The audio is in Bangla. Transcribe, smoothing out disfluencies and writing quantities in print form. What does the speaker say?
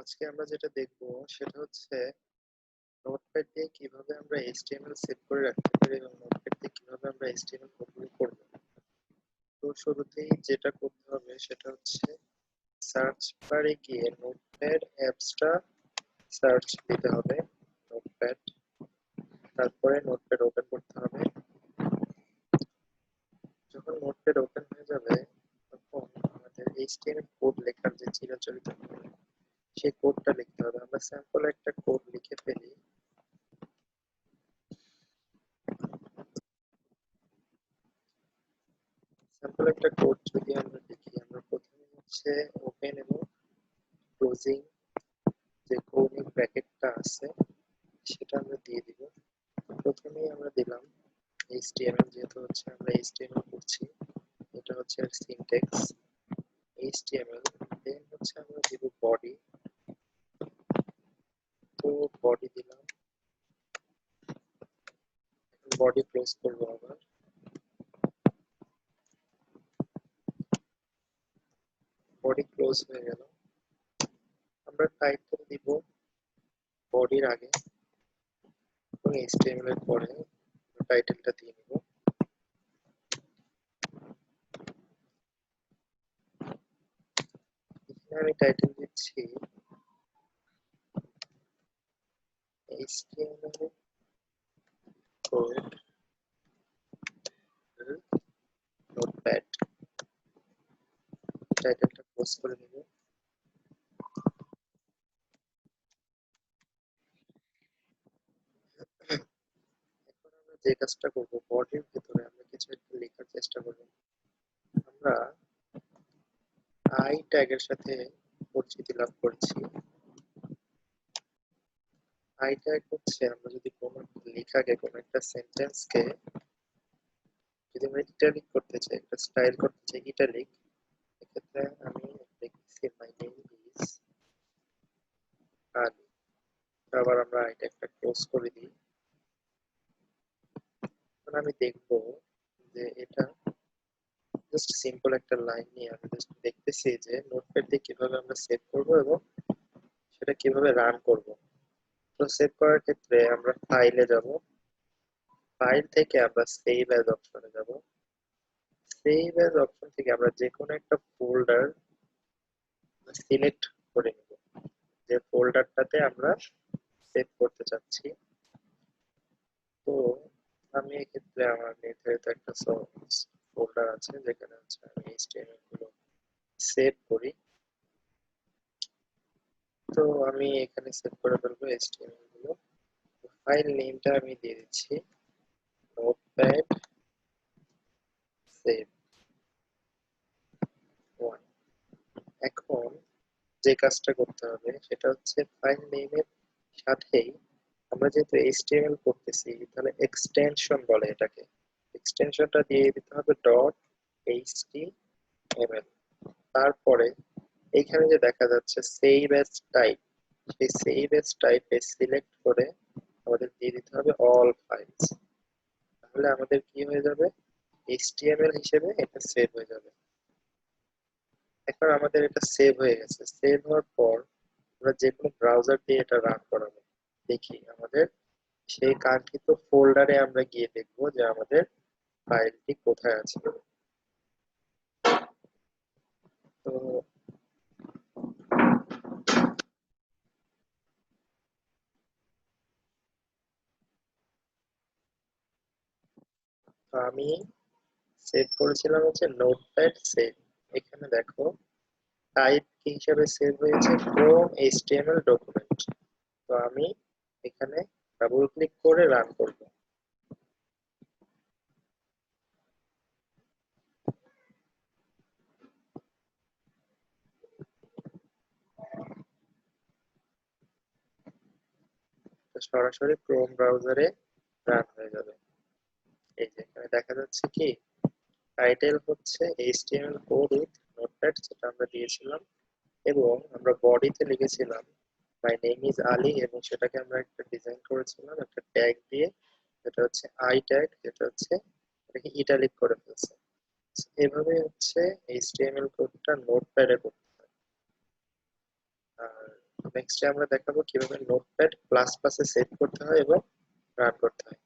আজকে আমরা যেটা দেখবো সেটা হচ্ছে নোটপ্যাড দিয়ে কিভাবে আমরা HTML সেভ করে রাখতে পারি এবং নোটপ্যাড দিয়ে কিভাবে আমরা HTML কোডগুলো করব। তো শুরুতেই যেটা করতে হবে সেটা হচ্ছে সার্চ বারে গিয়ে নোটপ্যাড অ্যাপসটা সার্চ দিতে হবে। নোটপ্যাড, তারপরে নোটপ্যাড ওপেন করতে হবে। যখন নোটপ্যাড ওপেন হয়ে যাবে তখন আমাদের HTML কোড লেখার যে চিরাচরিত নিয়ম, সেই কোডটা লিখতে হবে। আমরা স্যাম্পল একটা কোড লিখে ফেলি। স্যাম্পল একটা কোড যদি আমরা লিখি, আমরা প্রথমে হচ্ছে ওপেন এবং ক্লোজিং যে কৌণিক ব্র্যাকেটটা আছে সেটা আমরা দিয়ে দিব। প্রথমেই আমরা দিলাম HTML, যেহেতু হচ্ছে আমরা HTML করছি, এটা হচ্ছে এর সিনট্যাক্স HTML। দেন হচ্ছে আমরা দিব বডি, তো বডি দিলাম। বডি ক্লোজ করব আবার, বডি ক্লোজ হয়ে গেল। আমরা টাইটেল দিব বডির আগে এবং HTML এর পরে টাইটেলটা দিয়ে নিব। এখানে আমি টাইটেল দিচ্ছি HTML কোড নোটপ্যাড। টাইটেলটা পোস্ট করে নিব। এখন আমরা যে কাজটা করব, বডির ভিতরে আমরা কিছু একটা লেখার চেষ্টা করব। আমরা আই ট্যাগের সাথে পরিচিতি লাভ করছি। আই ট্যাগ হচ্ছে আমরা যদি কোনো লেখাকে, কোনো একটা সেন্টেন্সকে যদি আমরা ইটালিক করতে চাই, একটা স্টাইল করতে চাই ইটালিক, এক্ষেত্রে আমি লিখছি মাই নেম ইজ আলি। আবার আমরা আই ট্যাগটা ক্লোজ করে দিই। এখন আমি দেখব যে এটা জাস্ট সিম্পল একটা লাইন নিয়ে আমি জাস্ট দেখতেছি যে নোটপ্যাড দিয়ে কিভাবে আমরা সেভ করব এবং সেটা কিভাবে রান করব। তো সেভ করার ক্ষেত্রে আমরা ফাইলে যাব, ফাইল থেকে আমরা সেভ অ্যাজ অপশনে যাব। সেভ অ্যাজ অপশন থেকে আমরা যে কোনো একটা ফোল্ডার সিলেক্ট করে নিব, যে ফোল্ডারটাতে আমরা সেভ করতে চাচ্ছি। তো আমি এক্ষেত্রে আমার নির্ধারিত একটা সোর্স ফোল্ডার আছে যেখানে হচ্ছে আমি HTML গুলো সেভ করি। তো আমি এখানে সেভ করে ফেলবো HTML গুলো। ফাইল নেমটা আমি দিয়ে দিচ্ছি নোটপ্যাড সেভ 1। এখন যে কাজটা করতে হবে সেটা হচ্ছে ফাইল নেমের সাথেই আমরা যেহেতু HTML করতেছি, তাহলে এক্সটেনশন বলে এটাকে, এক্সটেনশনটা দিয়ে দিতে হবে ডট html। তারপরে এখানে যে দেখা যাচ্ছে সেভ অ্যাজ টাইপ, সেই সেভ অ্যাজ টাইপে সিলেক্ট করে আমাদের দিয়ে দিতে হবে অল ফাইলস। তাহলে আমাদের কি হয়ে যাবে, HTML হিসেবে এটা সেভ হয়ে যাবে। এখন আমাদের এটা সেভ হয়ে গেছে। সেভ হওয়ার পর আমরা যে কোনো ব্রাউজার দিয়ে এটা রান করাবো। দেখি আমাদের সেই কাঙ্ক্ষিত ফোল্ডারে আমরা গিয়ে দেখবো যে আমাদের ফাইলটি কোথায় আছে। তো আমি সেভ করেছিলাম হচ্ছে নোটপ্যাড সেভ। এখানে দেখো টাইপ কি হিসাবে সেভ হয়েছে, ফ্রম HTML ডকুমেন্ট। তো আমি এখানে ডাবল ক্লিক করে রান করব। তো সরাসরি ক্রোম ব্রাউজারে রান হয়ে যাবে। এই যে এখানে দেখা যাচ্ছে কি টাইটেল হচ্ছে HTML কোড উইথ নোটপ্যাড, যেটা আমরা দিয়েছিলাম, এবং আমরা বডিতে লিখেছিলাম মাই নেম ইজ আলী, এবং সেটাকে আমরা একটা ডিজাইন করেছিলাম একটা ট্যাগ দিয়ে, যেটা হচ্ছে আই ট্যাগ, যেটা হচ্ছে এটাকে ইটালিক করে ফেলছে। এভাবে হচ্ছে HTML কোডটা নোটপ্যাডে করতে হয়। আর নেক্সটে আমরা দেখাবো কিভাবে নোটপ্যাড প্লাস প্লাসে সেভ করতে হয় এবং রান করতে হয়।